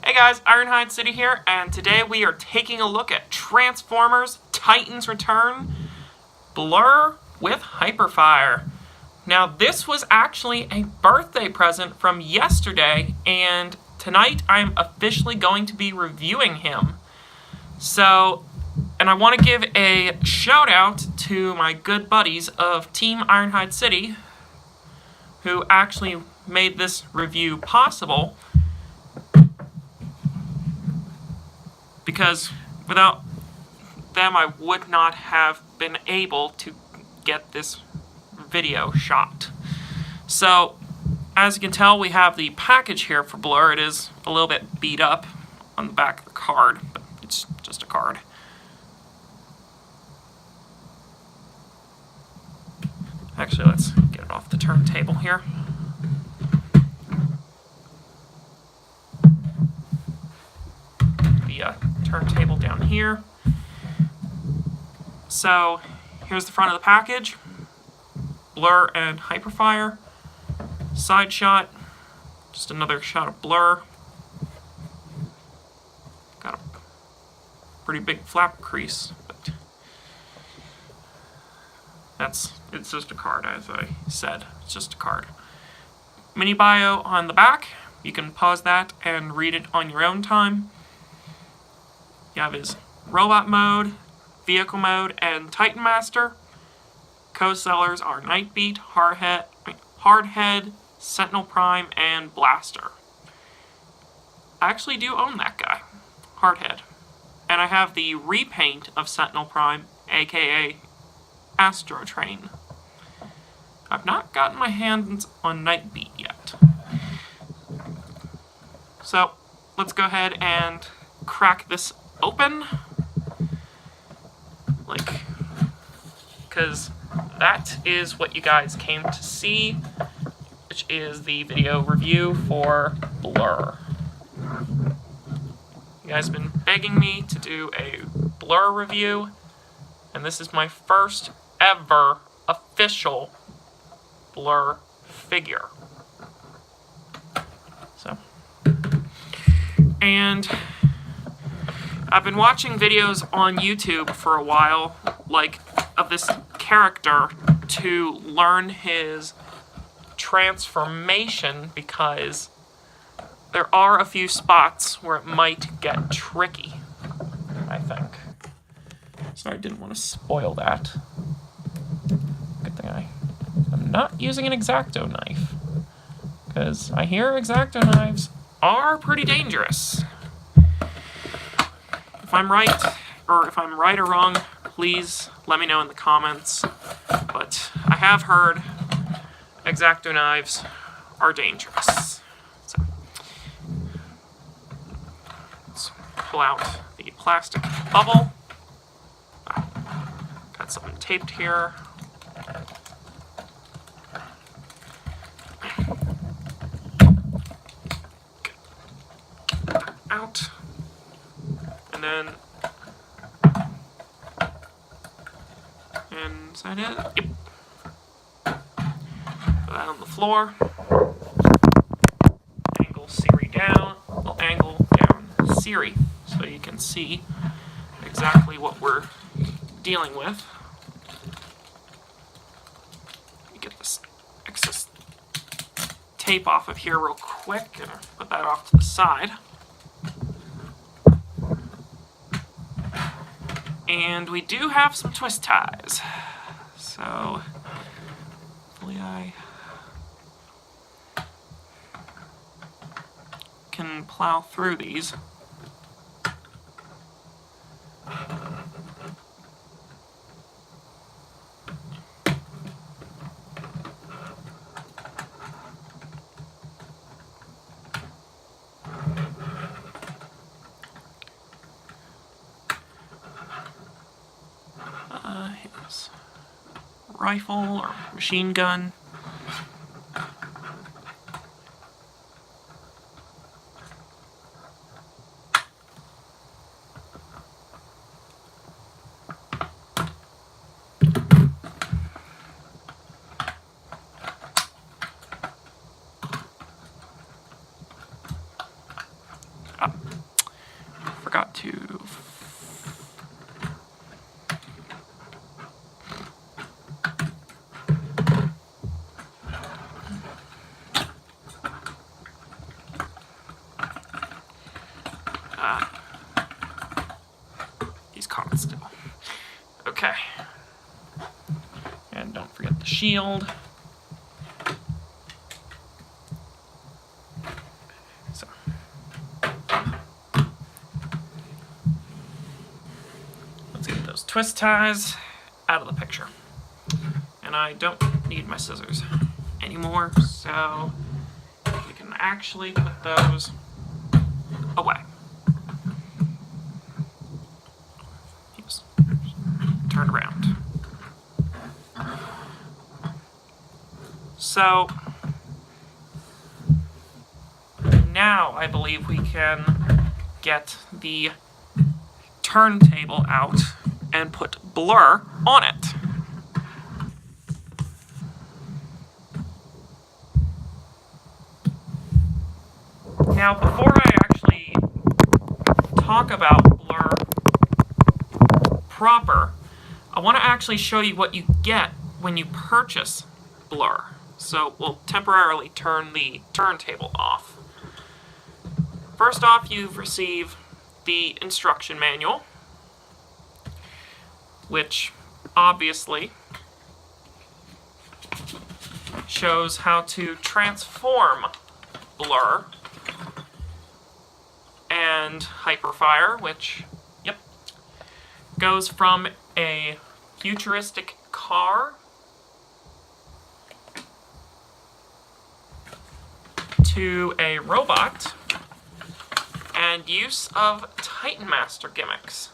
Hey guys, Ironhide City here, and today we are taking a look at Transformers Titans Return Blur with Hyperfire. Now this was actually a birthday present from yesterday, and tonight I'm officially going to be reviewing him. And I want to give a shout out to my good buddies of Team Ironhide City who actually made this review possible, because without them I would not have been able to get this video shot. So as you can tell, we have the package here for Blur. It is a little bit beat up on the back of the card, but it's just a card. Actually, let's get it off the turntable here. The turntable down here. So here's the front of the package. Blur and Hyperfire. Side shot. Just another shot of Blur. Got a pretty big flap crease, but it's just a card, as I said. It's just a card. Mini bio on the back. You can pause that and read it on your own time. You have his robot mode, vehicle mode, and Titan Master. Co-sellers are Nightbeat, Hardhead, Sentinel Prime, and Blaster. I actually do own that guy, Hardhead. And I have the repaint of Sentinel Prime, aka Astro Train. I've not gotten my hands on Nightbeat yet. So let's go ahead and crack this open. Because that is what you guys came to see, which is the video review for Blur. You guys have been begging me to do a Blur review, and this is my first ever official Blur figure. And I've been watching videos on YouTube for a while, of this character to learn his transformation, because there are a few spots where it might get tricky, I think. Sorry, I didn't want to spoil that. Good thing I'm not using an X-Acto knife, because I hear X-Acto knives are pretty dangerous. If I'm right, or wrong, please let me know in the comments. But I have heard X-Acto knives are dangerous. So let's pull out the plastic bubble. Got something taped here. Out. And then, is that it? Yep. Put that on the floor. Angle Siri down. Well, angle down Siri, so you can see exactly what we're dealing with. Let me get this excess tape off of here real quick and put that off to the side. And we do have some twist ties, so hopefully I can plow through these. His rifle or machine gun. He's caught still. Okay. And don't forget the shield. So. Let's get those twist ties out of the picture. And I don't need my scissors anymore, so we can actually put those away. Just turn around. So now I believe we can get the turntable out and put blur on it. Now, before I actually talk about blur proper, I want to actually show you what you get when you purchase blur. So we'll temporarily turn the turntable off. First off, you receive the instruction manual, which obviously shows how to transform blur and hyperfire, which, yep, goes from a futuristic car to a robot, and use of Titan Master gimmicks.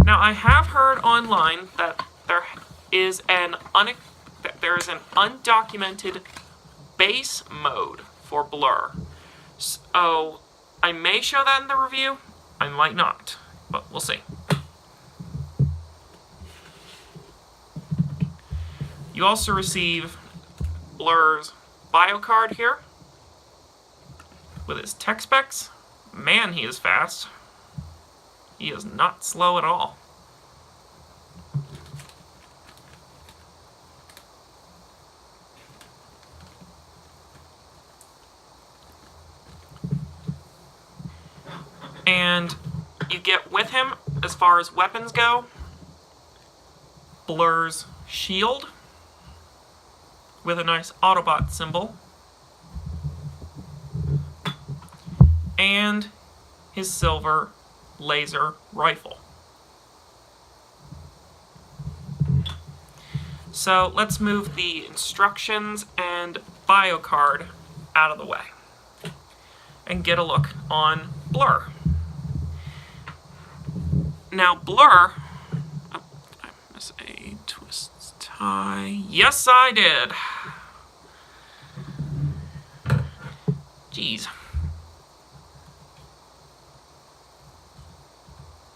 Now, I have heard online that there is an undocumented base mode for blur. So, I may show that in the review, I might not, but we'll see. You also receive Blur's bio card here, with his tech specs. Man, he is fast. He is not slow at all. And you get with him, as far as weapons go, Blur's shield with a nice Autobot symbol, and his silver laser rifle. So let's move the instructions and bio card out of the way and get a look on Blur. Now, Blur, oh, I missed a twist tie. Yes, I did. Jeez.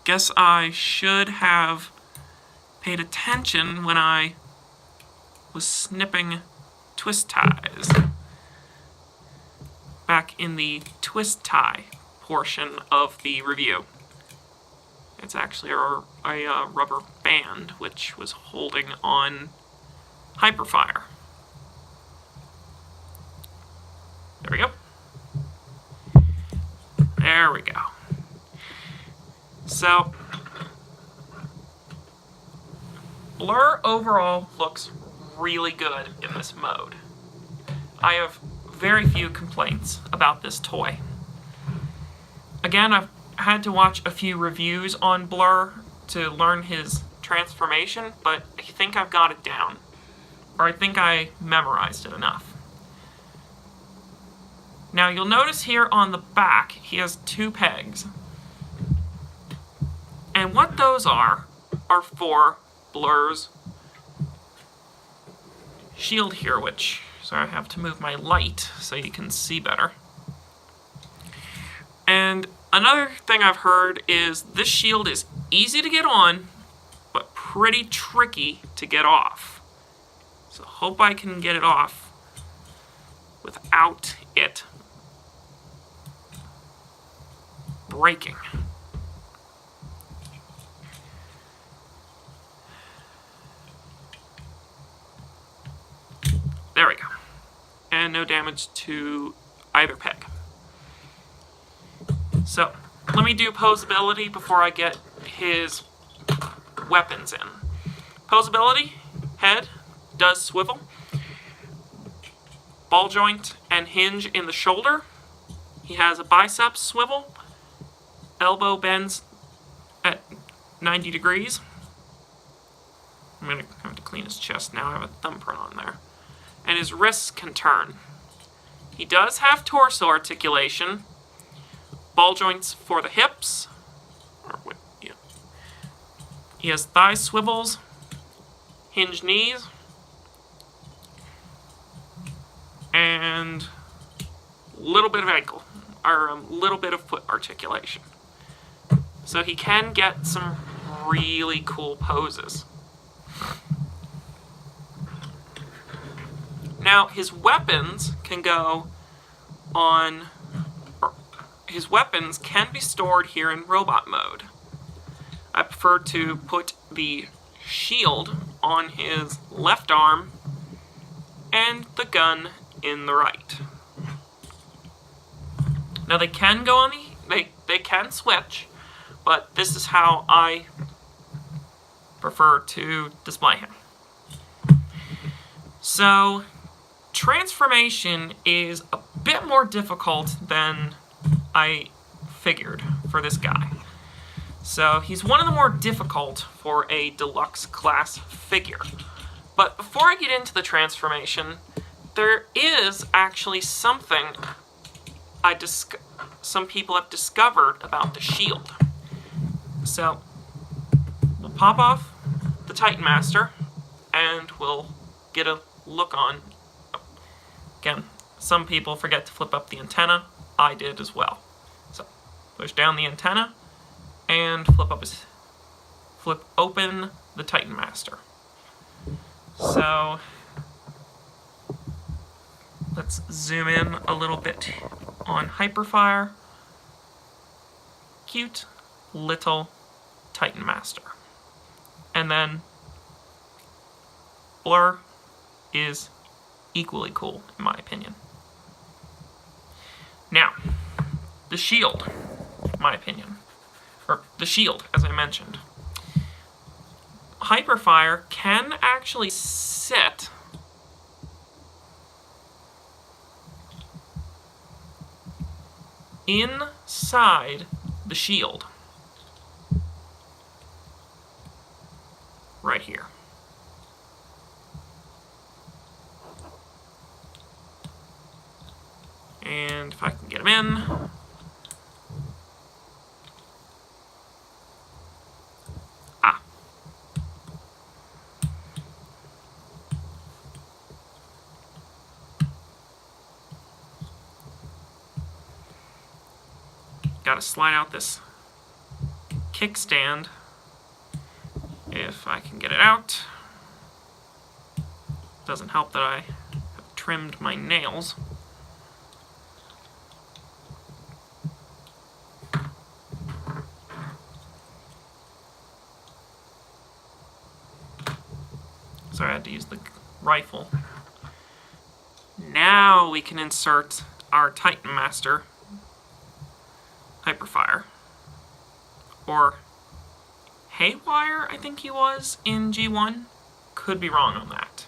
Guess I should have paid attention when I was snipping twist ties back in the twist tie portion of the review. It's actually a rubber band which was holding on hyperfire. There we go. There we go. So, Blur overall looks really good in this mode. I have very few complaints about this toy. Again, I've had to watch a few reviews on Blur to learn his transformation, but I think I've got it down. Or I think I memorized it enough. Now, you'll notice here on the back, he has two pegs. And what those are for Blur's shield here, which, so I have to move my light so you can see better. And another thing I've heard is this shield is easy to get on, but pretty tricky to get off. So hope I can get it off without it breaking. There we go. And no damage to either peg. So, let me do posability before I get his weapons in. Posability, head, does swivel. Ball joint and hinge in the shoulder. He has a bicep swivel. Elbow bends at 90 degrees. I'm going to have to clean his chest now. I have a thumbprint on there. And his wrists can turn. He does have torso articulation. Ball joints for the hips. He has thigh swivels. Hinge knees. And a little bit of ankle. Or a little bit of foot articulation. So he can get some really cool poses. Now, his weapons can go on... His weapons can be stored here in robot mode. I prefer to put the shield on his left arm and the gun in the right. Now, they can go on the... They can switch, but this is how I prefer to display him. So, transformation is a bit more difficult than I figured for this guy. So, he's one of the more difficult for a deluxe class figure. But before I get into the transformation, there is actually something some people have discovered about the shield. So, we'll pop off the Titan Master, and we'll get a look on. Again, some people forget to flip up the antenna. I did as well. So, push down the antenna, and flip open the Titan Master. So, let's zoom in a little bit on hyperfire. Cute little Titan Master. And then blurr is equally cool, in my opinion. Now, the shield, in my opinion. Or the shield, as I mentioned. Hyperfire can actually sit inside the shield. Right here. And if I can get him in. Ah. Gotta slide out this kickstand. If I can get it out. Doesn't help that I have trimmed my nails. So I had to use the rifle. Now we can insert our Titan Master hyperfire. Or haywire, I think he was in G1. Could be wrong on that.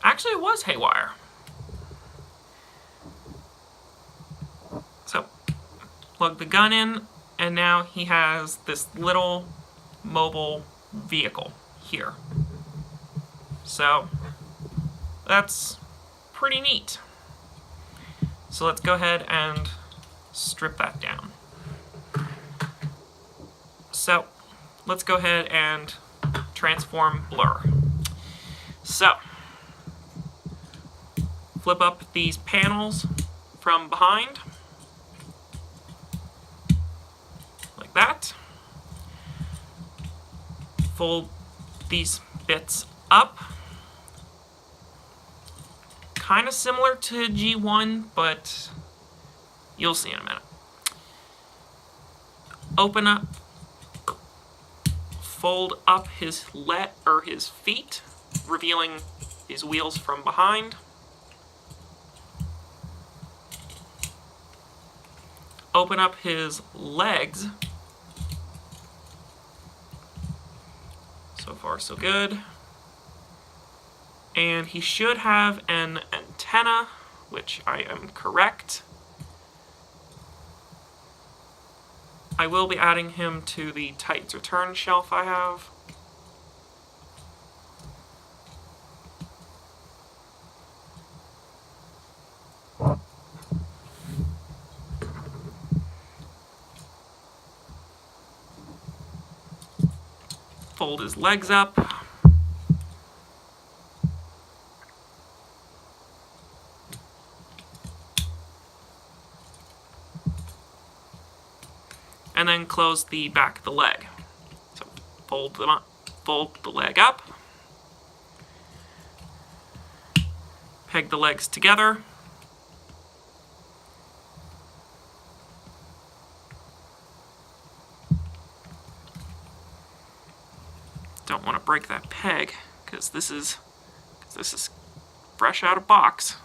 Actually, it was haywire. So, plug the gun in, and now he has this little mobile vehicle here. So, that's pretty neat. So let's go ahead and strip that down. So, let's go ahead and transform blurr. So, flip up these panels from behind, like that. Fold these bits up. Kind of similar to G1, but you'll see in a minute. Open up. Fold up his his feet, revealing his wheels from behind. open up his legs. So far, so good. And he should have an antenna, which I am correct. I will be adding him to the Titan's Return shelf I have. Fold his legs up. And then close the back of the leg. So fold them up, fold the leg up. Peg the legs together. Don't want to break that peg because this is fresh out of box.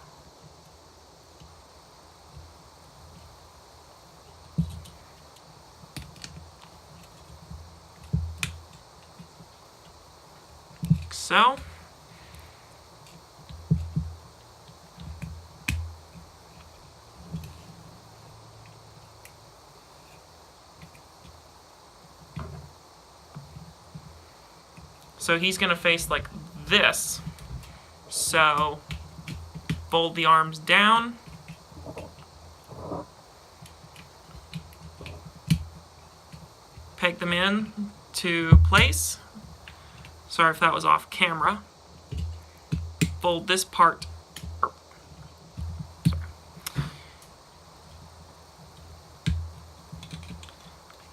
So. So he's going to face like this. So fold the arms down. Peg them in to place. Sorry if that was off camera. Fold this part.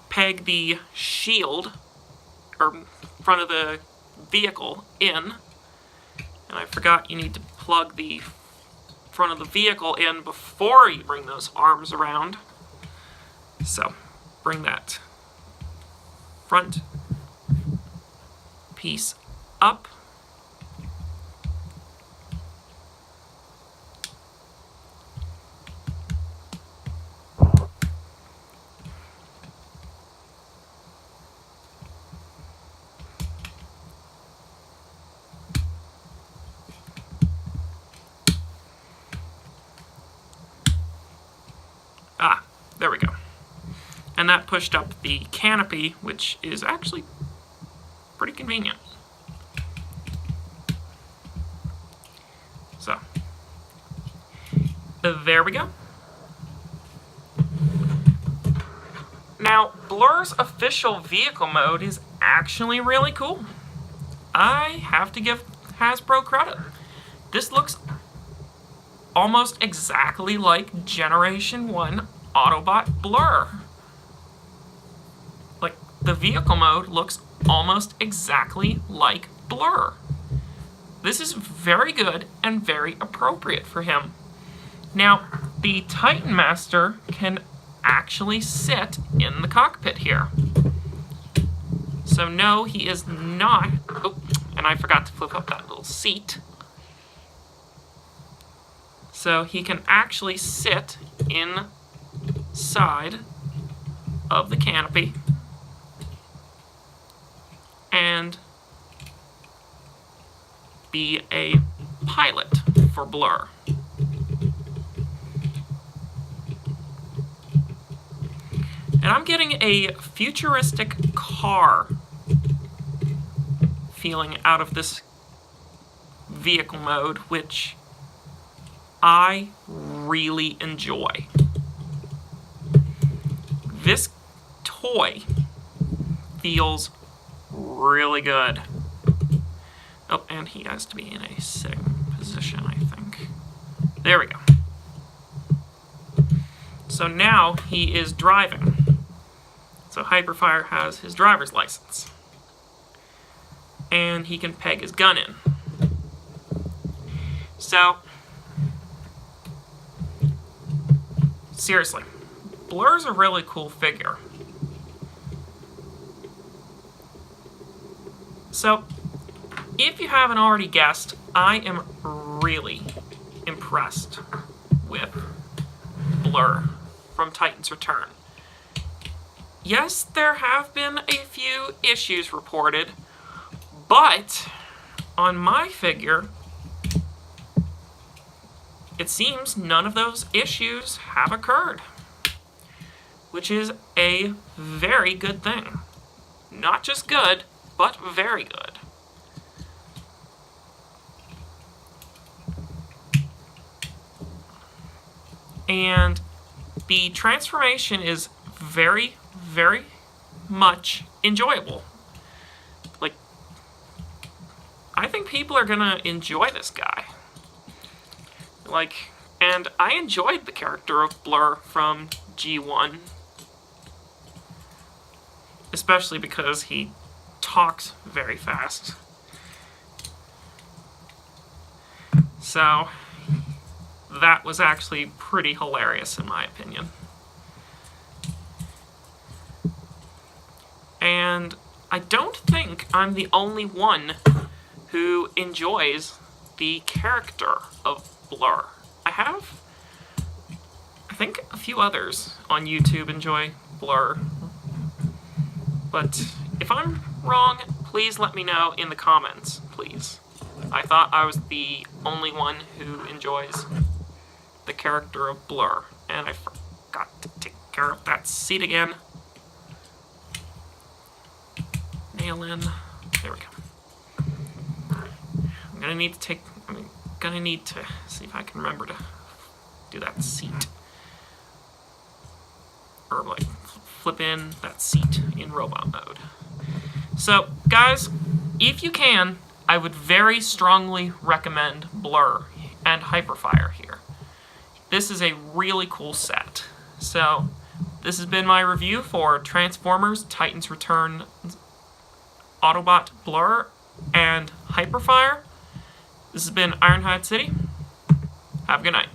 Peg the shield, or front of the vehicle, in. And I forgot you need to plug the front of the vehicle in before you bring those arms around. So bring that front piece up. Ah, there we go. And that pushed up the canopy, which is actually pretty convenient. So, there we go. Now, Blurr's official vehicle mode is actually really cool. I have to give Hasbro credit. This looks almost exactly like Generation 1 Autobot Blurr. Like, the vehicle mode looks almost exactly like Blurr. This is very good and very appropriate for him. Now, the Titan Master can actually sit in the cockpit here. So no, he is not... Oh, and I forgot to flip up that little seat. So he can actually sit inside of the canopy and be a pilot for Blurr. And I'm getting a futuristic car feeling out of this vehicle mode, which I really enjoy. This toy feels really good. Oh, and he has to be in a sitting position, I think. There we go. So now he is driving. So Hyperfire has his driver's license. And he can peg his gun in. So, seriously, Blurr's a really cool figure. So, if you haven't already guessed, I am really impressed with Blurr from Titan's Return. Yes, there have been a few issues reported, but on my figure, it seems none of those issues have occurred, which is a very good thing. Not just good, but very good. And the transformation is very, very much enjoyable. Like, I think people are gonna enjoy this guy. Like, and I enjoyed the character of Blurr from G1. Especially because he talks very fast. So, that was actually pretty hilarious in my opinion. And I don't think I'm the only one who enjoys the character of Blurr. I think a few others on YouTube enjoy Blurr. But if I'm wrong, please let me know in the comments, please. I thought I was the only one who enjoys the character of Blurr, and I forgot to take care of that seat again. Nail in. There we go. I'm gonna need to see if I can remember to do that seat. Or like flip in that seat in robot mode. So guys, if you can, I would very strongly recommend Blurr and Hyperfire here. This is a really cool set. So this has been my review for Transformers Titan's Return Autobot Blurr and Hyperfire. This has been Ironhide City. Have a good night.